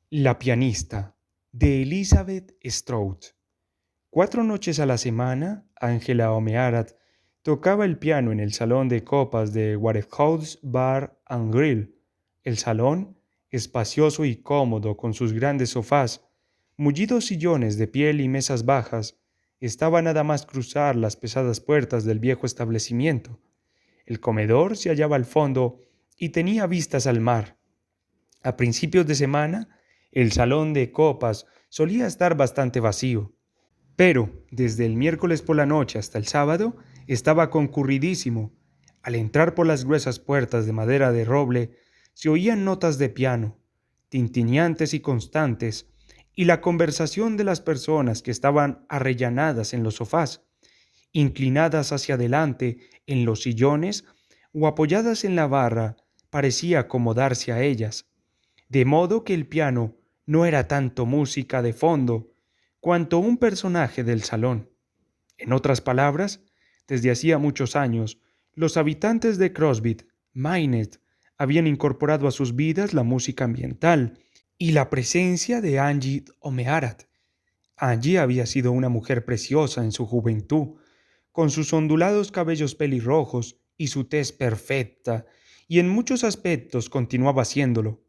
La pianista, de Elizabeth Strout. 4 noches a la semana, Angela O'Meara tocaba el piano en el salón de copas de Waterhouse Bar and Grill. El salón, espacioso y cómodo con sus grandes sofás, mullidos sillones de piel y mesas bajas, estaba nada más cruzar las pesadas puertas del viejo establecimiento. El comedor se hallaba al fondo y tenía vistas al mar. A principios de semana, el salón de copas solía estar bastante vacío, pero desde el miércoles por la noche hasta el sábado estaba concurridísimo. Al entrar por las gruesas puertas de madera de roble, se oían notas de piano, tintineantes y constantes, y la conversación de las personas que estaban arrellanadas en los sofás, inclinadas hacia adelante en los sillones o apoyadas en la barra, parecía acomodarse a ellas, de modo que el piano no era tanto música de fondo cuanto un personaje del salón. En otras palabras, desde hacía muchos años, los habitantes de Crosby, Maine, habían incorporado a sus vidas la música ambiental y la presencia de Angie O'Meara. Angie había sido una mujer preciosa en su juventud, con sus ondulados cabellos pelirrojos y su tez perfecta, y en muchos aspectos continuaba siéndolo.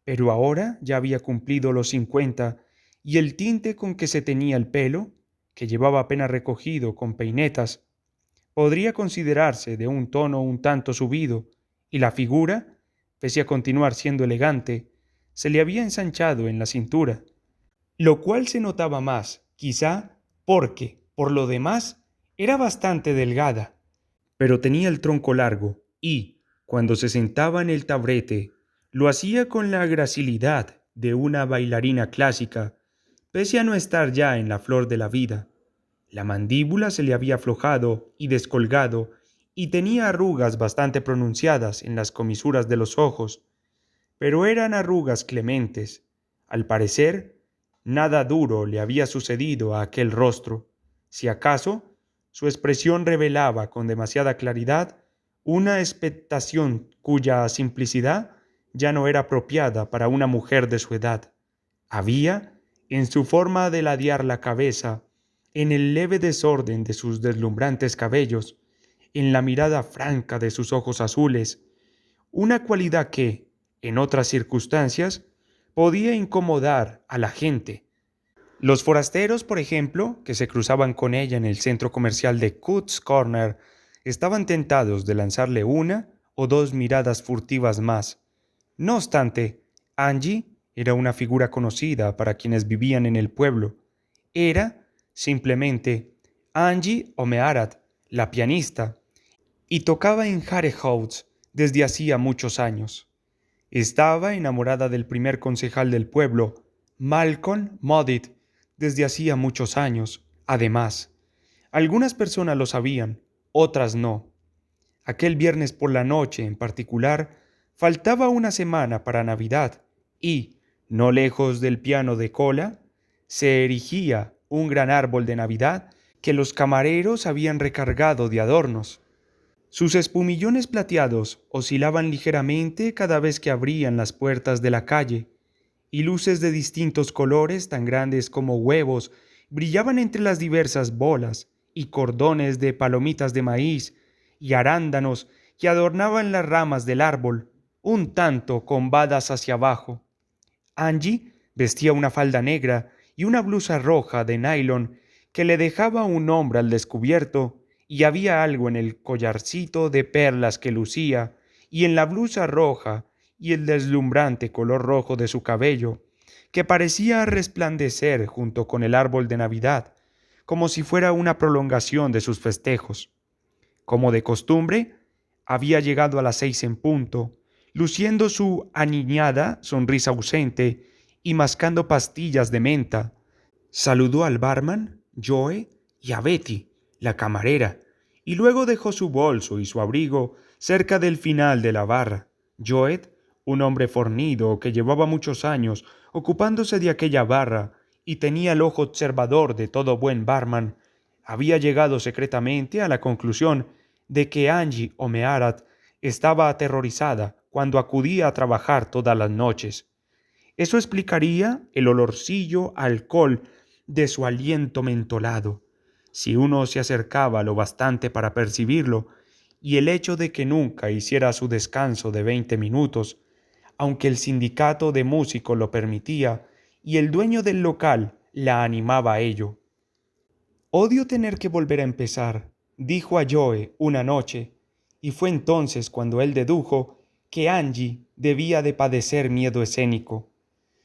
Pero ahora ya había cumplido los 50 y el tinte con que se teñía el pelo, que llevaba apenas recogido con peinetas, podría considerarse de un tono un tanto subido, y la figura, pese a continuar siendo elegante, se le había ensanchado en la cintura, lo cual se notaba más, quizá, porque, por lo demás, era bastante delgada, pero tenía el tronco largo y, cuando se sentaba en el taburete, lo hacía con la gracilidad de una bailarina clásica, pese a no estar ya en la flor de la vida. La mandíbula se le había aflojado y descolgado y tenía arrugas bastante pronunciadas en las comisuras de los ojos, pero eran arrugas clementes. Al parecer, nada duro le había sucedido a aquel rostro. Si acaso, su expresión revelaba con demasiada claridad una expectación cuya simplicidad ya no era apropiada para una mujer de su edad. Había, en su forma de ladear la cabeza, en el leve desorden de sus deslumbrantes cabellos, en la mirada franca de sus ojos azules, una cualidad que, en otras circunstancias, podía incomodar a la gente. Los forasteros, por ejemplo, que se cruzaban con ella en el centro comercial de Coutts Corner, estaban tentados de lanzarle una o dos miradas furtivas más. No obstante, Angie era una figura conocida para quienes vivían en el pueblo. Era, simplemente, Angie O'Meara, la pianista, y tocaba en Hare House desde hacía muchos años. Estaba enamorada del primer concejal del pueblo, Malcolm Moditt, desde hacía muchos años. Además, algunas personas lo sabían, otras no. Aquel viernes por la noche, en particular, faltaba una semana para Navidad y, no lejos del piano de cola, se erigía un gran árbol de Navidad que los camareros habían recargado de adornos. Sus espumillones plateados oscilaban ligeramente cada vez que abrían las puertas de la calle, y luces de distintos colores, tan grandes como huevos, brillaban entre las diversas bolas y cordones de palomitas de maíz y arándanos que adornaban las ramas del árbol, un tanto combadas hacia abajo. Angie vestía una falda negra y una blusa roja de nylon que le dejaba un hombro al descubierto, y había algo en el collarcito de perlas que lucía, y en la blusa roja y el deslumbrante color rojo de su cabello, que parecía resplandecer junto con el árbol de Navidad, como si fuera una prolongación de sus festejos. Como de costumbre, había llegado a las 6 en punto, luciendo su aniñada sonrisa ausente y mascando pastillas de menta. Saludó al barman, Joe, y a Betty, la camarera, y luego dejó su bolso y su abrigo cerca del final de la barra. Joe, un hombre fornido que llevaba muchos años ocupándose de aquella barra y tenía el ojo observador de todo buen barman, había llegado secretamente a la conclusión de que Angie O'Meara estaba aterrorizada cuando acudía a trabajar todas las noches. Eso explicaría el olorcillo a alcohol de su aliento mentolado, si uno se acercaba lo bastante para percibirlo, y el hecho de que nunca hiciera su descanso de 20 minutos, aunque el sindicato de músicos lo permitía y el dueño del local la animaba a ello. Odio tener que volver a empezar, dijo a Joe una noche, y fue entonces cuando él dedujo que Angie debía de padecer miedo escénico.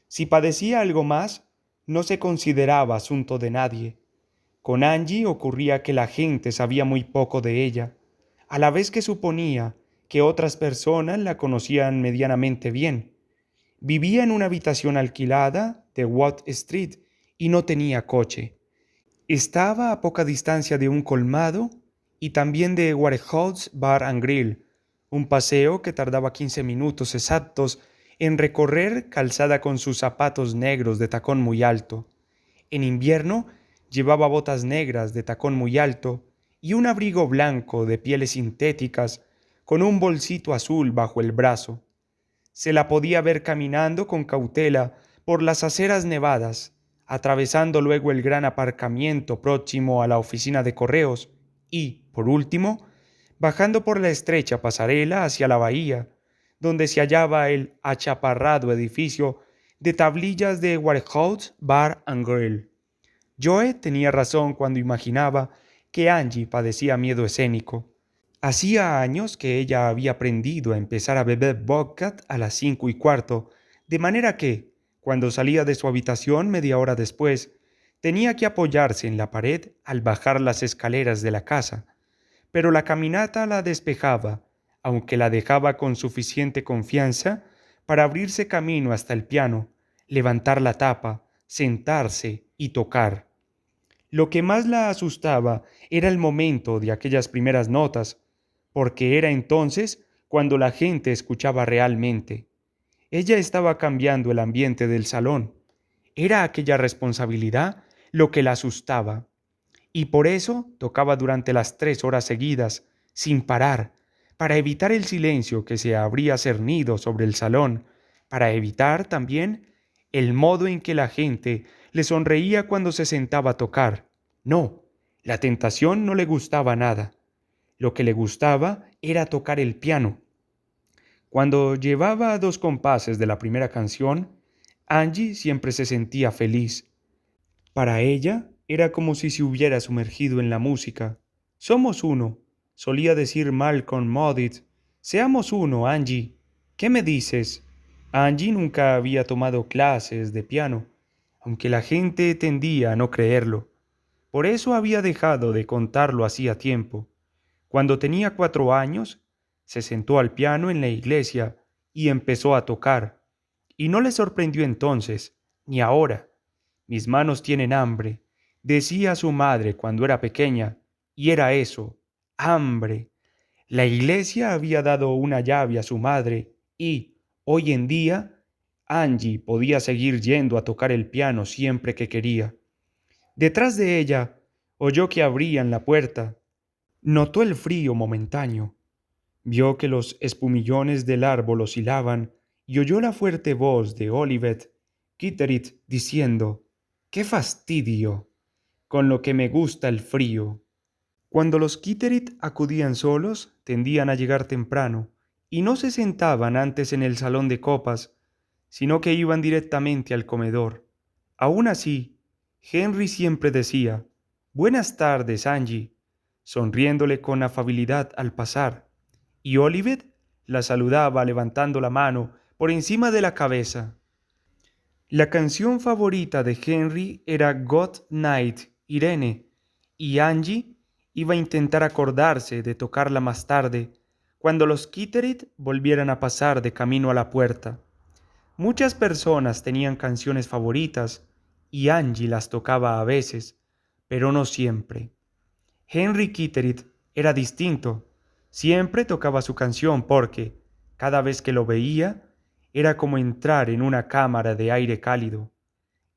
Si padecía algo más, no se consideraba asunto de nadie. Con Angie ocurría que la gente sabía muy poco de ella, a la vez que suponía que otras personas la conocían medianamente bien. Vivía en una habitación alquilada de Watt Street y no tenía coche. Estaba a poca distancia de un colmado y también de Warehouse Bar and Grill, un paseo que tardaba 15 minutos exactos en recorrer calzada con sus zapatos negros de tacón muy alto. En invierno llevaba botas negras de tacón muy alto y un abrigo blanco de pieles sintéticas con un bolsito azul bajo el brazo. Se la podía ver caminando con cautela por las aceras nevadas, atravesando luego el gran aparcamiento próximo a la oficina de correos y, por último, bajando por la estrecha pasarela hacia la bahía, donde se hallaba el achaparrado edificio de tablillas de Warehouse Bar and Grill. Joe tenía razón cuando imaginaba que Angie padecía miedo escénico. Hacía años que ella había aprendido a empezar a beber vodka a las 5:15, de manera que, cuando salía de su habitación media hora después, tenía que apoyarse en la pared al bajar las escaleras de la casa. Pero la caminata la despejaba, aunque la dejaba con suficiente confianza para abrirse camino hasta el piano, levantar la tapa, sentarse y tocar. Lo que más la asustaba era el momento de aquellas primeras notas, porque era entonces cuando la gente escuchaba realmente. Ella estaba cambiando el ambiente del salón. Era aquella responsabilidad lo que la asustaba, y por eso tocaba durante las 3 horas seguidas, sin parar, para evitar el silencio que se habría cernido sobre el salón, para evitar también el modo en que la gente le sonreía cuando se sentaba a tocar. No, la tentación no le gustaba nada. Lo que le gustaba era tocar el piano. Cuando llevaba 2 compases de la primera canción, Angie siempre se sentía feliz. Para ella era como si se hubiera sumergido en la música. Somos uno, solía decir Malcolm Moditt. Seamos uno, Angie. ¿Qué me dices? Angie nunca había tomado clases de piano, aunque la gente tendía a no creerlo. Por eso había dejado de contarlo hacía tiempo. Cuando tenía 4 años, se sentó al piano en la iglesia y empezó a tocar. Y no le sorprendió entonces, ni ahora. Mis manos tienen hambre, decía su madre cuando era pequeña, y era eso, hambre. La iglesia había dado una llave a su madre y, hoy en día, Angie podía seguir yendo a tocar el piano siempre que quería. Detrás de ella, oyó que abrían la puerta. Notó el frío momentáneo. Vio que los espumillones del árbol oscilaban y oyó la fuerte voz de Olivet Kitterit diciendo: ¡Qué fastidio! Con lo que me gusta el frío. Cuando los Kitterit acudían solos, tendían a llegar temprano, y no se sentaban antes en el salón de copas, sino que iban directamente al comedor. Aún así, Henry siempre decía: «Buenas tardes, Angie», sonriéndole con afabilidad al pasar, y Olivet la saludaba levantando la mano por encima de la cabeza. La canción favorita de Henry era God Night, Irene, y Angie iba a intentar acordarse de tocarla más tarde, cuando los Kitterit volvieran a pasar de camino a la puerta. Muchas personas tenían canciones favoritas, y Angie las tocaba a veces, pero no siempre. Henry Kitterit era distinto. Siempre tocaba su canción porque, cada vez que lo veía, era como entrar en una cámara de aire cálido.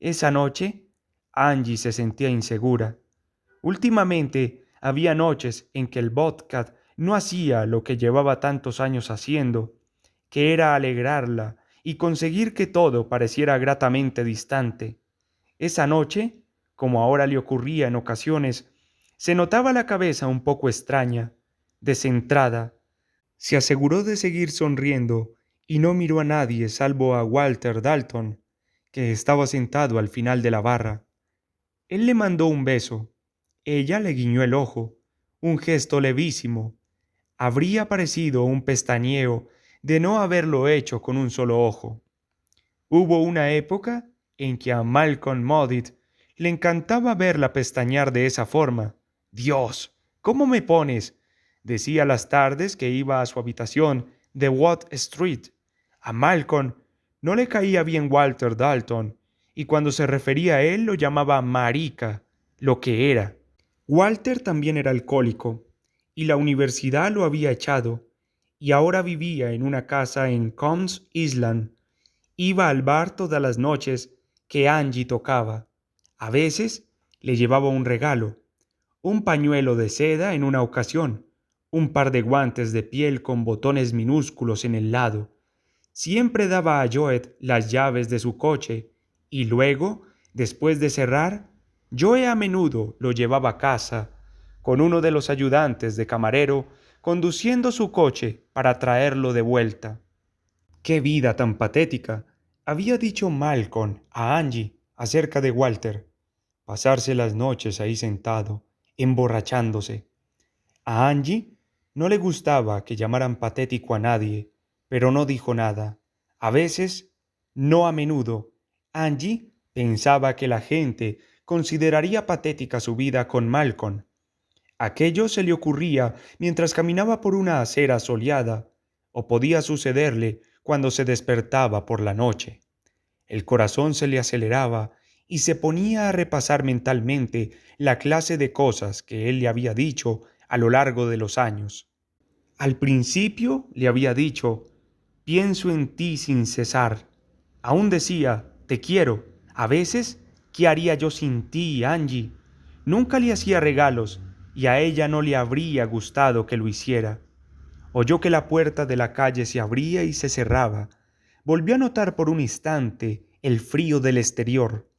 Esa noche, Angie se sentía insegura. Últimamente, había noches en que el vodka no hacía lo que llevaba tantos años haciendo, que era alegrarla y conseguir que todo pareciera gratamente distante. Esa noche, como ahora le ocurría en ocasiones, se notaba la cabeza un poco extraña, descentrada. Se aseguró de seguir sonriendo y no miró a nadie salvo a Walter Dalton, que estaba sentado al final de la barra. Él le mandó un beso. Ella le guiñó el ojo, un gesto levísimo. Habría parecido un pestañeo de no haberlo hecho con un solo ojo. Hubo una época en que a Malcolm Moditt le encantaba verla pestañear de esa forma. «Dios, ¿cómo me pones?», decía las tardes que iba a su habitación de Watt Street. A Malcolm no le caía bien Walter Dalton, y cuando se refería a él lo llamaba marica, lo que era. Walter también era alcohólico, y la universidad lo había echado, y ahora vivía en una casa en Combs Island. Iba al bar todas las noches que Angie tocaba. A veces le llevaba un regalo, un pañuelo de seda en una ocasión, un par de guantes de piel con botones minúsculos en el lado. Siempre daba a Joe las llaves de su coche y luego, después de cerrar, Joe a menudo lo llevaba a casa, con uno de los ayudantes de camarero conduciendo su coche para traerlo de vuelta. «¡Qué vida tan patética!», había dicho Malcolm a Angie acerca de Walter. Pasarse las noches ahí sentado, emborrachándose. A Angie no le gustaba que llamaran patético a nadie, pero no dijo nada. A veces, no a menudo, Angie pensaba que la gente consideraría patética su vida con Malcolm. Aquello se le ocurría mientras caminaba por una acera soleada, o podía sucederle cuando se despertaba por la noche. El corazón se le aceleraba y se ponía a repasar mentalmente la clase de cosas que él le había dicho a lo largo de los años. Al principio le había dicho: «Pienso en ti sin cesar». Aún decía: «Te quiero». A veces, ¿qué haría yo sin ti, Angie? Nunca le hacía regalos y a ella no le habría gustado que lo hiciera. Oyó que la puerta de la calle se abría y se cerraba. Volvió a notar por un instante el frío del exterior.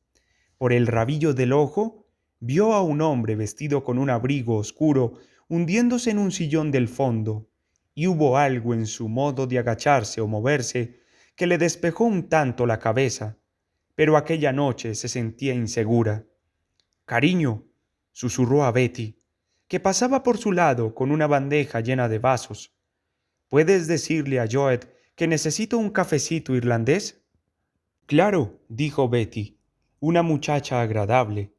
Por el rabillo del ojo, vio a un hombre vestido con un abrigo oscuro hundiéndose en un sillón del fondo, y hubo algo en su modo de agacharse o moverse que le despejó un tanto la cabeza, pero aquella noche se sentía insegura. «Cariño», susurró a Betty, que pasaba por su lado con una bandeja llena de vasos. «¿Puedes decirle a Joe que necesito un cafecito irlandés?» «Claro», dijo Betty, una muchacha agradable,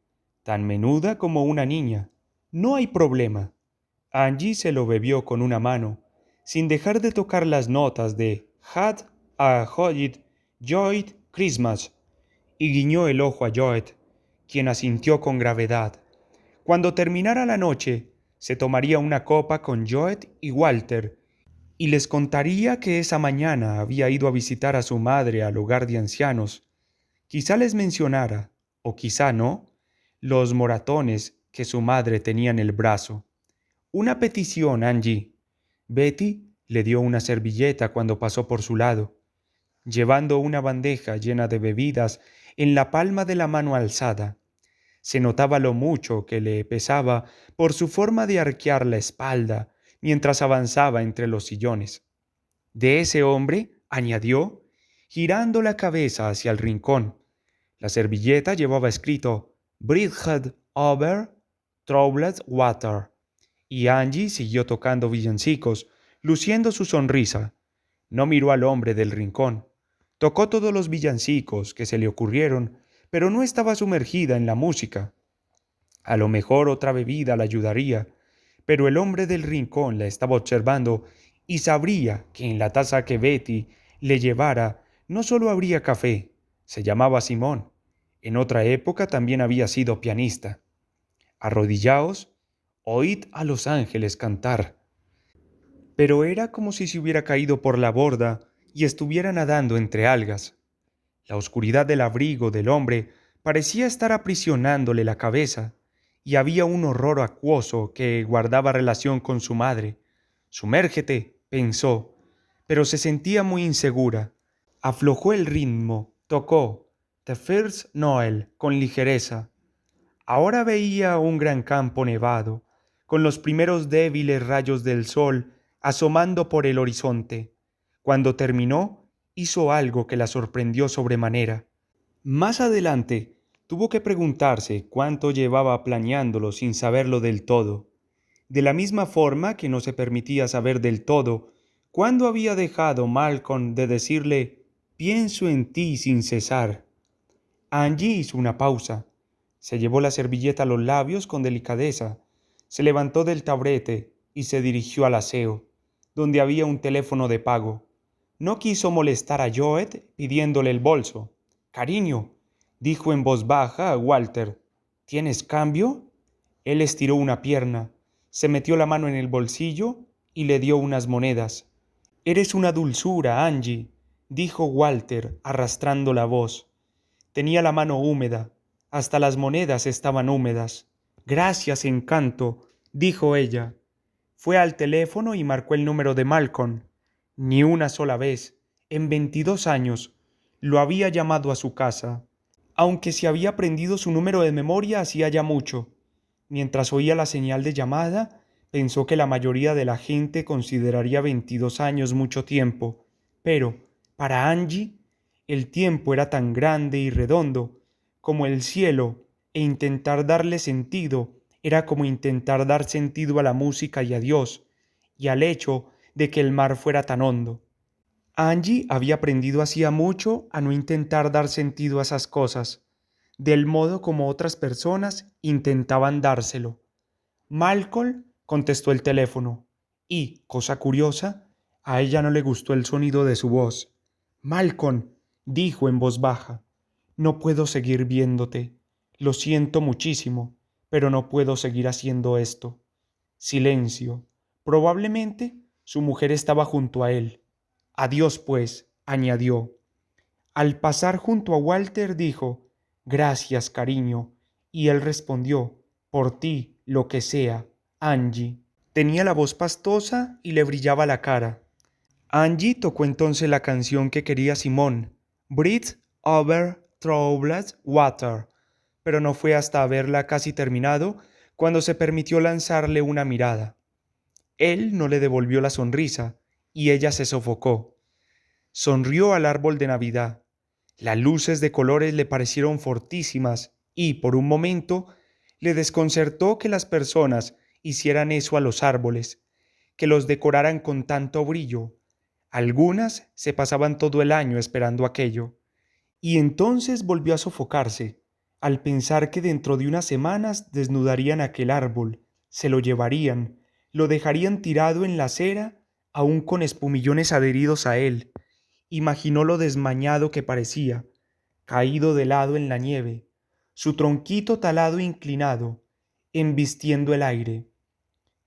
tan menuda como una niña. «No hay problema». Angie se lo bebió con una mano, sin dejar de tocar las notas de «Had a Jolly Joy Christmas», y guiñó el ojo a Joe, quien asintió con gravedad. Cuando terminara la noche, se tomaría una copa con Joe y Walter, y les contaría que esa mañana había ido a visitar a su madre al hogar de ancianos. Quizá les mencionara, o quizá no, los moratones que su madre tenía en el brazo. «Una petición, Angie». Betty le dio una servilleta cuando pasó por su lado. Llevando una bandeja llena de bebidas en la palma de la mano alzada, se notaba lo mucho que le pesaba por su forma de arquear la espalda mientras avanzaba entre los sillones. «De ese hombre», añadió, girando la cabeza hacia el rincón. La servilleta llevaba escrito «Bridget over Troubled Water», y Angie siguió tocando villancicos, luciendo su sonrisa. No miró al hombre del rincón. Tocó todos los villancicos que se le ocurrieron, pero no estaba sumergida en la música. A lo mejor otra bebida la ayudaría, pero el hombre del rincón la estaba observando y sabría que en la taza que Betty le llevara no solo habría café. Se llamaba Simón. En otra época también había sido pianista. «Arrodillaos, oíd a los ángeles cantar». Pero era como si se hubiera caído por la borda y estuviera nadando entre algas. La oscuridad del abrigo del hombre parecía estar aprisionándole la cabeza, y había un horror acuoso que guardaba relación con su madre. «Sumérgete», pensó, pero se sentía muy insegura. Aflojó el ritmo, tocó The First Noel con ligereza. Ahora veía un gran campo nevado, con los primeros débiles rayos del sol asomando por el horizonte. Cuando terminó, hizo algo que la sorprendió sobremanera. Más adelante, tuvo que preguntarse cuánto llevaba planeándolo sin saberlo del todo. De la misma forma que no se permitía saber del todo cuándo había dejado Malcolm de decirle «pienso en ti» sin cesar. Angie hizo una pausa. Se llevó la servilleta a los labios con delicadeza, se levantó del taburete y se dirigió al aseo, donde había un teléfono de pago. No quiso molestar a Joet pidiéndole el bolso. «Cariño», dijo en voz baja a Walter, «¿tienes cambio?» Él estiró una pierna, se metió la mano en el bolsillo y le dio unas monedas. «Eres una dulzura, Angie», dijo Walter, arrastrando la voz. Tenía la mano húmeda, hasta las monedas estaban húmedas. «Gracias, encanto», dijo ella. Fue al teléfono y marcó el número de Malcolm. Ni una sola vez, en 22 años, lo había llamado a su casa, aunque se había aprendido su número de memoria hacía ya mucho. Mientras oía la señal de llamada, pensó que la mayoría de la gente consideraría 22 años mucho tiempo, pero, para Angie, el tiempo era tan grande y redondo como el cielo, e intentar darle sentido era como intentar dar sentido a la música y a Dios, y al hecho de que el mar fuera tan hondo. Angie había aprendido hacía mucho a no intentar dar sentido a esas cosas, del modo como otras personas intentaban dárselo. Malcolm contestó el teléfono y, cosa curiosa, a ella no le gustó el sonido de su voz. «Malcolm», dijo en voz baja, «no puedo seguir viéndote. Lo siento muchísimo, pero no puedo seguir haciendo esto». Silencio. Probablemente su mujer estaba junto a él. «Adiós, pues», añadió. Al pasar junto a Walter dijo, «Gracias, cariño», y él respondió, «Por ti, lo que sea, Angie». Tenía la voz pastosa y le brillaba la cara. Angie tocó entonces la canción que quería Simón, «Bridge over Troubled Water», pero no fue hasta haberla casi terminado cuando se permitió lanzarle una mirada. Él no le devolvió la sonrisa y ella se sofocó. Sonrió al árbol de Navidad. Las luces de colores le parecieron fortísimas y, por un momento, le desconcertó que las personas hicieran eso a los árboles, que los decoraran con tanto brillo. Algunas se pasaban todo el año esperando aquello. Y entonces volvió a sofocarse, al pensar que dentro de unas semanas desnudarían aquel árbol, se lo llevarían, lo dejarían tirado en la acera, aún con espumillones adheridos a él. Imaginó lo desmañado que parecía, caído de lado en la nieve, su tronquito talado e inclinado, embistiendo el aire.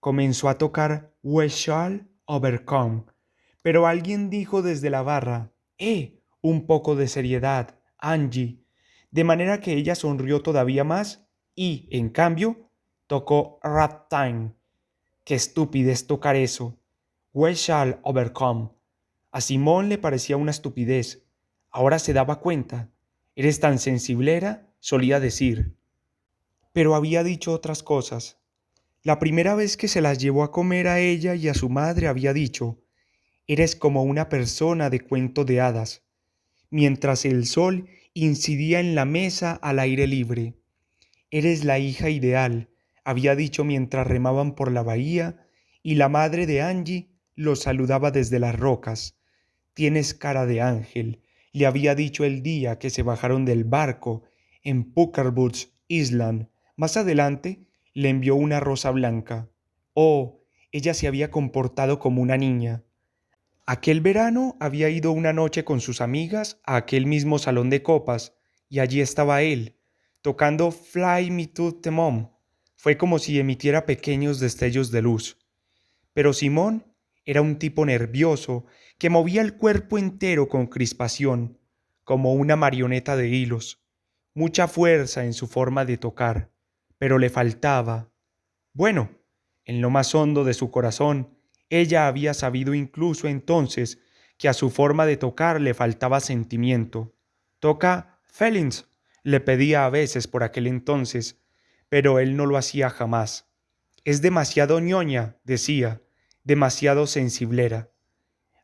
Comenzó a tocar We Shall Overcome, pero alguien dijo desde la barra, un poco de seriedad, Angie, de manera que ella sonrió todavía más y, en cambio, tocó Ragtime. Qué estupidez tocar eso. We Shall Overcome. A Simón le parecía una estupidez. Ahora se daba cuenta. «Eres tan sensiblera», solía decir. Pero había dicho otras cosas. La primera vez que se las llevó a comer a ella y a su madre había dicho, «Eres como una persona de cuento de hadas», mientras el sol incidía en la mesa al aire libre. «Eres la hija ideal», había dicho mientras remaban por la bahía y la madre de Angie los saludaba desde las rocas. «Tienes cara de ángel», le había dicho el día que se bajaron del barco en Puckerbutts Island. Más adelante le envió una rosa blanca. Oh, ella se había comportado como una niña. Aquel verano había ido una noche con sus amigas a aquel mismo salón de copas y allí estaba él, tocando Fly Me to the Moon. Fue como si emitiera pequeños destellos de luz. Pero Simón era un tipo nervioso que movía el cuerpo entero con crispación, como una marioneta de hilos. Mucha fuerza en su forma de tocar, pero le faltaba. Bueno, en lo más hondo de su corazón, ella había sabido incluso entonces que a su forma de tocar le faltaba sentimiento. «Toca Felins», le pedía a veces por aquel entonces, pero él no lo hacía jamás. «Es demasiado ñoña», decía, «demasiado sensiblera».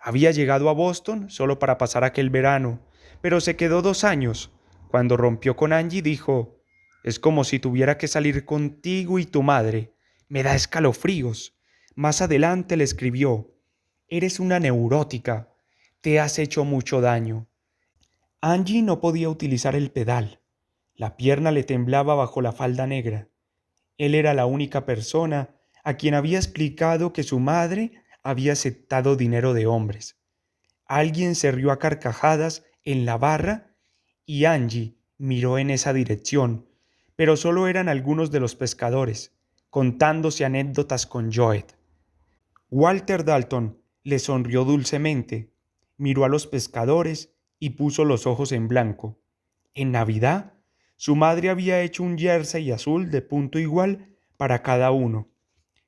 Había llegado a Boston solo para pasar aquel verano, pero se quedó 2 años. Cuando rompió con Angie dijo, «Es como si tuviera que salir contigo y tu madre. Me da escalofríos». Más adelante le escribió, «Eres una neurótica. Te has hecho mucho daño». Angie no podía utilizar el pedal. La pierna le temblaba bajo la falda negra. Él era la única persona a quien había explicado que su madre había aceptado dinero de hombres. Alguien se rió a carcajadas en la barra y Angie miró en esa dirección, pero solo eran algunos de los pescadores, contándose anécdotas con Joed. Walter Dalton le sonrió dulcemente, miró a los pescadores y puso los ojos en blanco. En Navidad, su madre había hecho un jersey azul de punto igual para cada uno.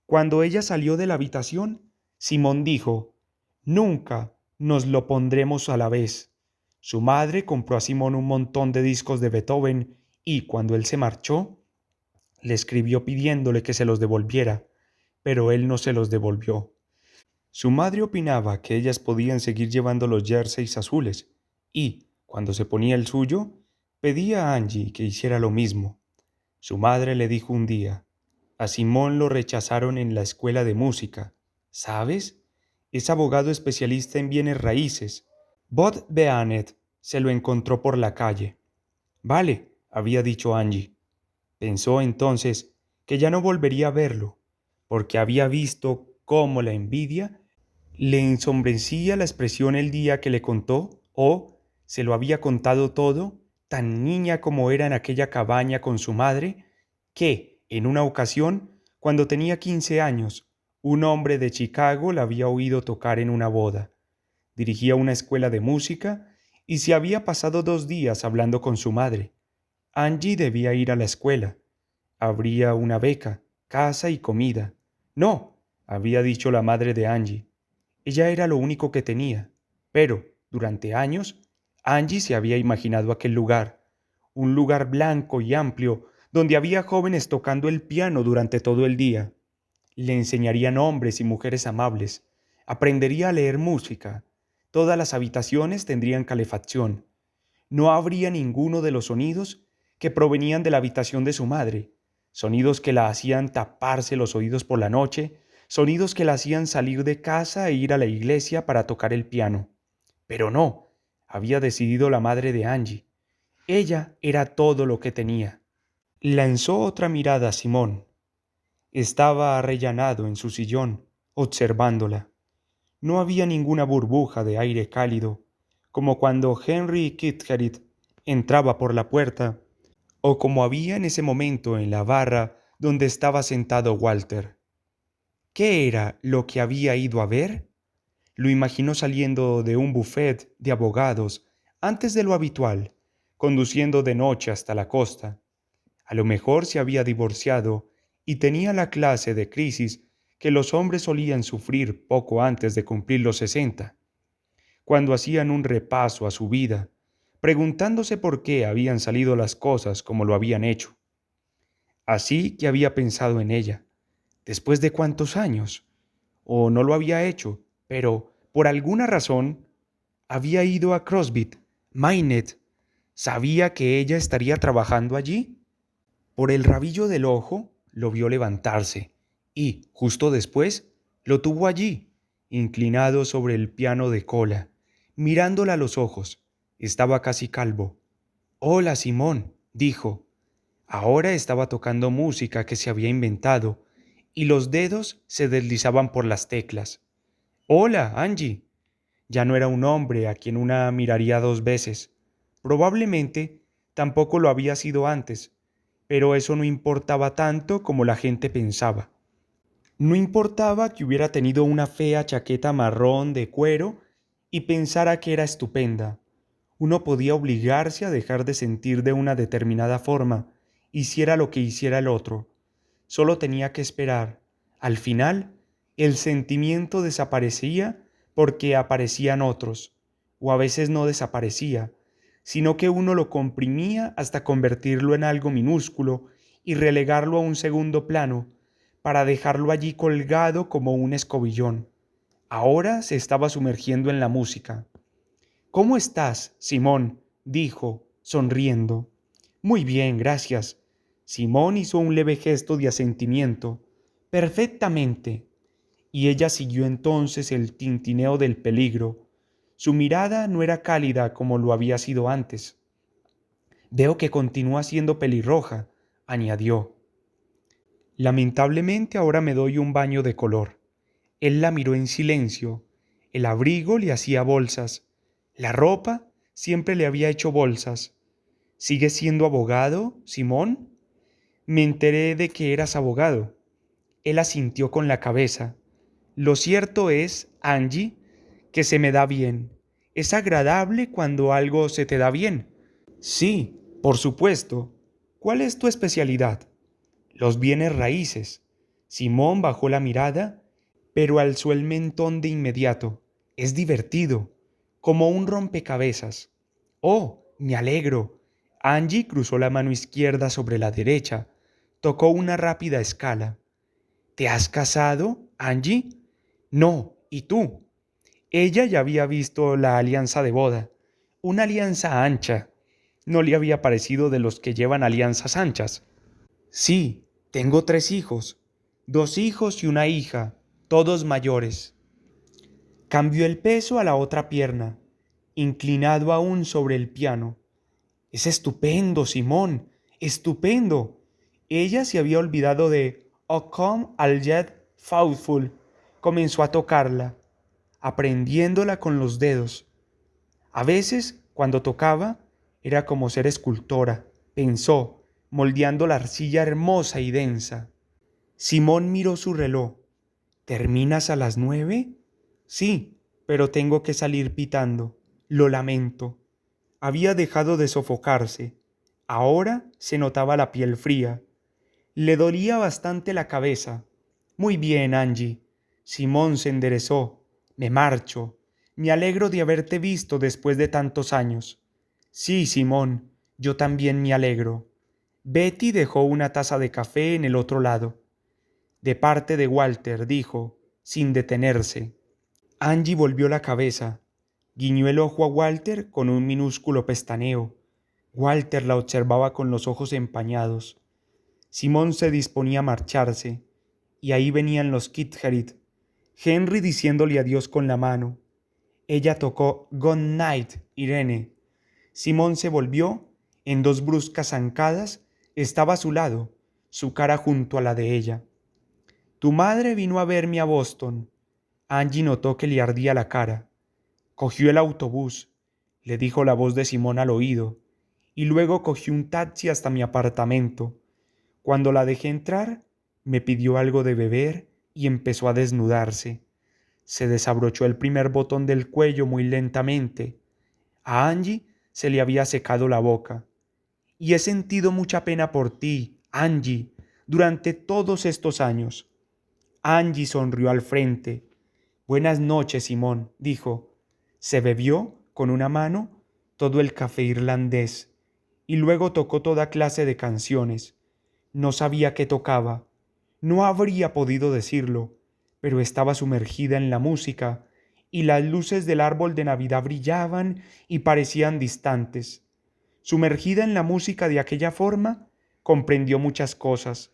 Cuando ella salió de la habitación, Simón dijo, «Nunca nos lo pondremos a la vez». Su madre compró a Simón un montón de discos de Beethoven y, cuando él se marchó, le escribió pidiéndole que se los devolviera, pero él no se los devolvió. Su madre opinaba que ellas podían seguir llevando los jerseys azules y, cuando se ponía el suyo, pedía a Angie que hiciera lo mismo. Su madre le dijo un día, «A Simón lo rechazaron en la escuela de música. ¿Sabes? Es abogado especialista en bienes raíces. Bud Beanet se lo encontró por la calle». «Vale», había dicho Angie. Pensó entonces que ya no volvería a verlo, porque había visto cómo la envidia le ensombrecía la expresión el día que le contó, o se lo había contado todo, tan niña como era en aquella cabaña con su madre, que, en una ocasión, cuando tenía 15 años, un hombre de Chicago la había oído tocar en una boda. Dirigía una escuela de música y se había pasado 2 días hablando con su madre. Angie debía ir a la escuela. Habría una beca, casa y comida. «No», había dicho la madre de Angie. Ella era lo único que tenía. Pero, durante años, Angie se había imaginado aquel lugar, un lugar blanco y amplio, donde había jóvenes tocando el piano durante todo el día. Le enseñarían hombres y mujeres amables. Aprendería a leer música. Todas las habitaciones tendrían calefacción. No habría ninguno de los sonidos que provenían de la habitación de su madre, sonidos que la hacían taparse los oídos por la noche, sonidos que la hacían salir de casa e ir a la iglesia para tocar el piano. Pero no, había decidido la madre de Angie. Ella era todo lo que tenía. Lanzó otra mirada a Simón. Estaba arrellanado en su sillón, observándola. No había ninguna burbuja de aire cálido, como cuando Henry Kitteridge entraba por la puerta, o como había en ese momento en la barra donde estaba sentado Walter. ¿Qué era lo que había ido a ver? Lo imaginó saliendo de un buffet de abogados antes de lo habitual, conduciendo de noche hasta la costa. A lo mejor se había divorciado y tenía la clase de crisis que los hombres solían sufrir poco antes de cumplir los 60, cuando hacían un repaso a su vida, preguntándose por qué habían salido las cosas como lo habían hecho. Así que había pensado en ella. ¿Después de cuántos años? O no lo había hecho, pero, por alguna razón, había ido a Crosby, Mainet. ¿Sabía que ella estaría trabajando allí? Por el rabillo del ojo lo vio levantarse y, justo después, lo tuvo allí, inclinado sobre el piano de cola, mirándola a los ojos. Estaba casi calvo. «Hola, Simón», dijo. Ahora estaba tocando música que se había inventado, y los dedos se deslizaban por las teclas. «Hola, Angie». Ya no era un hombre a quien una miraría 2 veces. Probablemente tampoco lo había sido antes, pero eso no importaba tanto como la gente pensaba. No importaba que hubiera tenido una fea chaqueta marrón de cuero y pensara que era estupenda. Uno podía obligarse a dejar de sentir de una determinada forma, hiciera lo que hiciera el otro. Solo tenía que esperar. Al final, el sentimiento desaparecía porque aparecían otros, o a veces no desaparecía, sino que uno lo comprimía hasta convertirlo en algo minúsculo y relegarlo a un segundo plano, para dejarlo allí colgado como un escobillón. Ahora se estaba sumergiendo en la música. «¿Cómo estás, Simón?», dijo, sonriendo. «Muy bien, gracias». Simón hizo un leve gesto de asentimiento. «Perfectamente». Y ella siguió entonces el tintineo del peligro. Su mirada no era cálida como lo había sido antes. «Veo que continúa siendo pelirroja», añadió. «Lamentablemente ahora me doy un baño de color». Él la miró en silencio. El abrigo le hacía bolsas. La ropa siempre le había hecho bolsas. ¿Sigues siendo abogado, Simón? Me enteré de que eras abogado. Él asintió con la cabeza. Lo cierto es, Angie, que se me da bien. Es agradable cuando algo se te da bien. Sí, por supuesto. ¿Cuál es tu especialidad? Los bienes raíces. Simón bajó la mirada, pero alzó el mentón de inmediato. Es divertido, como un rompecabezas. Oh, me alegro. Angie cruzó la mano izquierda sobre la derecha. Tocó una rápida escala. ¿Te has casado, Angie? No, ¿y tú? Ella ya había visto la alianza de boda. Una alianza ancha. No le había parecido de los que llevan alianzas anchas. Sí, tengo 3 hijos. 2 hijos y una hija, todos mayores. Cambió el peso a la otra pierna, inclinado aún sobre el piano. Es estupendo, Simón, estupendo. Ella se había olvidado de O Come All Yet Faithful. Comenzó a tocarla, aprendiéndola con los dedos. A veces, cuando tocaba, era como ser escultora, pensó, moldeando la arcilla hermosa y densa. Simón miró su reloj. ¿Terminas a las 9? Sí, pero tengo que salir pitando. Lo lamento. Había dejado de sofocarse. Ahora se notaba la piel fría. Le dolía bastante la cabeza. Muy bien, Angie. Simón se enderezó. Me marcho. Me alegro de haberte visto después de tantos años. Sí, Simón, yo también me alegro. Betty dejó una taza de café en el otro lado. De parte de Walter, dijo, sin detenerse. Angie volvió la cabeza. Guiñó el ojo a Walter con un minúsculo pestaneo. Walter la observaba con los ojos empañados. Simón se disponía a marcharse, y ahí venían los Kitgerid, Henry diciéndole adiós con la mano. Ella tocó Good Night, Irene. Simón se volvió, en 2 bruscas zancadas, estaba a su lado, su cara junto a la de ella. Tu madre vino a verme a Boston. Angie notó que le ardía la cara. Cogió el autobús, le dijo la voz de Simón al oído, y luego cogió un taxi hasta mi apartamento. Cuando la dejé entrar, me pidió algo de beber y empezó a desnudarse. Se desabrochó el primer botón del cuello muy lentamente. A Angie se le había secado la boca. Y he sentido mucha pena por ti, Angie, durante todos estos años. Angie sonrió al frente. Buenas noches, Simón, dijo. Se bebió, con una mano, todo el café irlandés, y luego tocó toda clase de canciones. No sabía qué tocaba. No habría podido decirlo, pero estaba sumergida en la música, y las luces del árbol de Navidad brillaban y parecían distantes. Sumergida en la música de aquella forma, comprendió muchas cosas.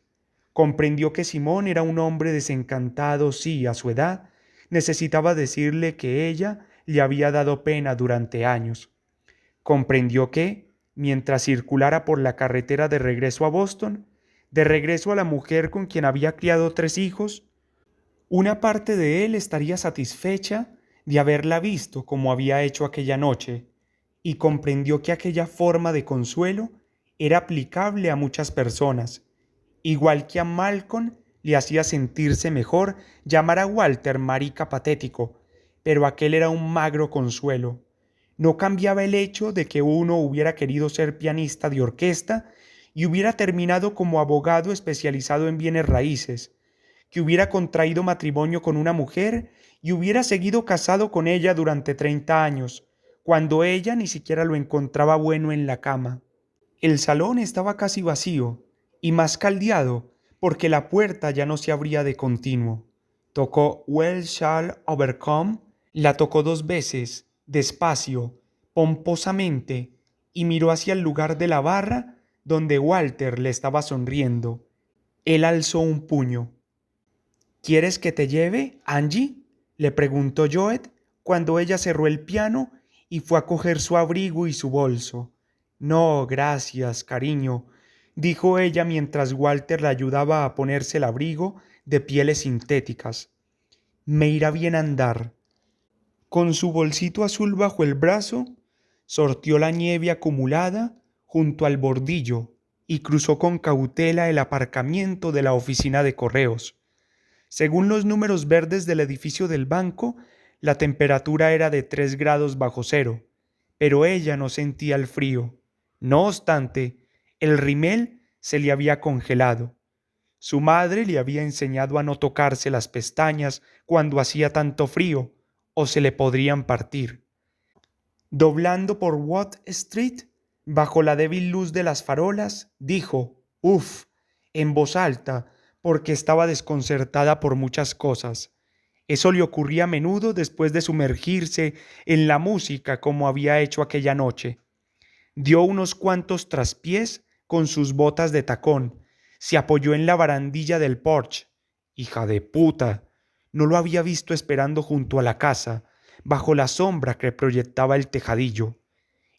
Comprendió que Simón era un hombre desencantado si, a su edad, necesitaba decirle que ella le había dado pena durante años. Comprendió que, mientras circulara por la carretera de regreso a Boston, de regreso a la mujer con quien había criado 3 hijos, una parte de él estaría satisfecha de haberla visto como había hecho aquella noche, y comprendió que aquella forma de consuelo era aplicable a muchas personas, igual que a Malcolm le hacía sentirse mejor llamar a Walter marica patético, pero aquel era un magro consuelo. No cambiaba el hecho de que uno hubiera querido ser pianista de orquesta y hubiera terminado como abogado especializado en bienes raíces, que hubiera contraído matrimonio con una mujer y hubiera seguido casado con ella durante 30 años, cuando ella ni siquiera lo encontraba bueno en la cama. El salón estaba casi vacío y más caldeado porque la puerta ya no se abría de continuo. Tocó Well Shall Overcome, la tocó 2 veces, despacio, pomposamente, y miró hacia el lugar de la barra donde Walter le estaba sonriendo. Él alzó un puño. ¿Quieres que te lleve, Angie?, le preguntó Joe cuando ella cerró el piano y fue a coger su abrigo y su bolso. No, gracias, cariño, dijo ella mientras Walter la ayudaba a ponerse el abrigo de pieles sintéticas. Me irá bien andar. Con su bolsito azul bajo el brazo, sortió la nieve acumulada junto al bordillo y cruzó con cautela el aparcamiento de la oficina de correos. Según los números verdes del edificio del banco, la temperatura era de 3 grados bajo cero, pero ella no sentía el frío. No obstante, el rimel se le había congelado. Su madre le había enseñado a no tocarse las pestañas cuando hacía tanto frío, o se le podrían partir. Doblando por Watt Street, bajo la débil luz de las farolas, dijo «Uf», en voz alta, porque estaba desconcertada por muchas cosas. Eso le ocurría a menudo después de sumergirse en la música como había hecho aquella noche. Dio unos cuantos traspiés con sus botas de tacón, se apoyó en la barandilla del porche. Hija de puta, no lo había visto esperando junto a la casa, bajo la sombra que proyectaba el tejadillo.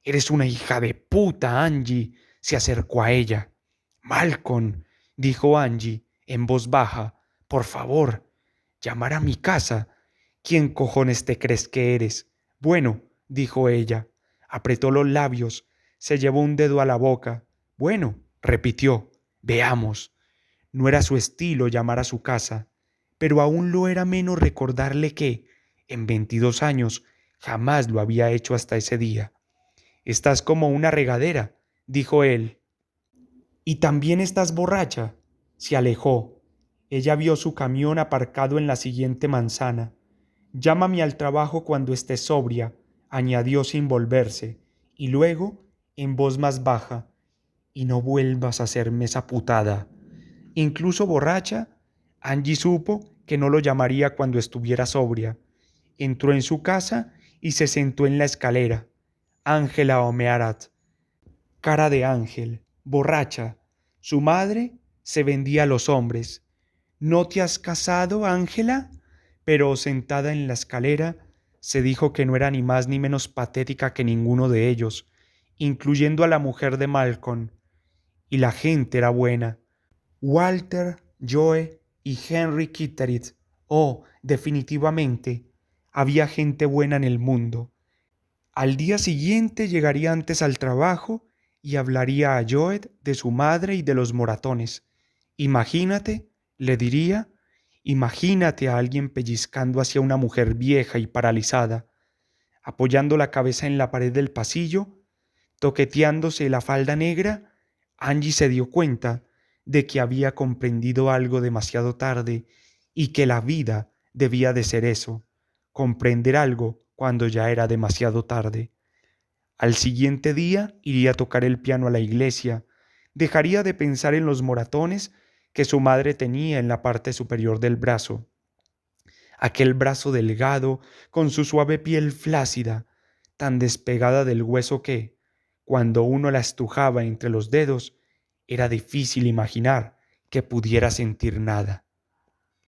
Eres una hija de puta, Angie, se acercó a ella. Malcolm, dijo Angie en voz baja, por favor, llamar a mi casa. ¿Quién cojones te crees que eres? Bueno, dijo ella, apretó los labios, se llevó un dedo a la boca. Bueno, repitió, veamos. No era su estilo llamar a su casa, pero aún lo era menos recordarle que, en 22 años, jamás lo había hecho hasta ese día. Estás como una regadera, dijo él. Y también estás borracha. Se alejó. Ella vio su camión aparcado en la siguiente manzana. Llámame al trabajo cuando estés sobria, añadió sin volverse, y luego, en voz más baja, y no vuelvas a hacerme esa putada. Incluso borracha, Angie supo que no lo llamaría cuando estuviera sobria. Entró en su casa y se sentó en la escalera. Ángela O'Meara, cara de ángel, borracha. Su madre se vendía a los hombres. ¿No te has casado, Ángela? Pero sentada en la escalera, se dijo que no era ni más ni menos patética que ninguno de ellos, incluyendo a la mujer de Malcolm. Y la gente era buena. Walter, Joe y Henry Kitteridge. Oh, definitivamente, había gente buena en el mundo. Al día siguiente llegaría antes al trabajo y hablaría a Joe de su madre y de los moratones. Imagínate, le diría, imagínate a alguien pellizcando hacia una mujer vieja y paralizada, apoyando la cabeza en la pared del pasillo, toqueteándose la falda negra. Angie se dio cuenta de que había comprendido algo demasiado tarde y que la vida debía de ser eso, comprender algo cuando ya era demasiado tarde. Al siguiente día iría a tocar el piano a la iglesia, dejaría de pensar en los moratones que su madre tenía en la parte superior del brazo. Aquel brazo delgado, con su suave piel flácida, tan despegada del hueso que, cuando uno la estrujaba entre los dedos, era difícil imaginar que pudiera sentir nada.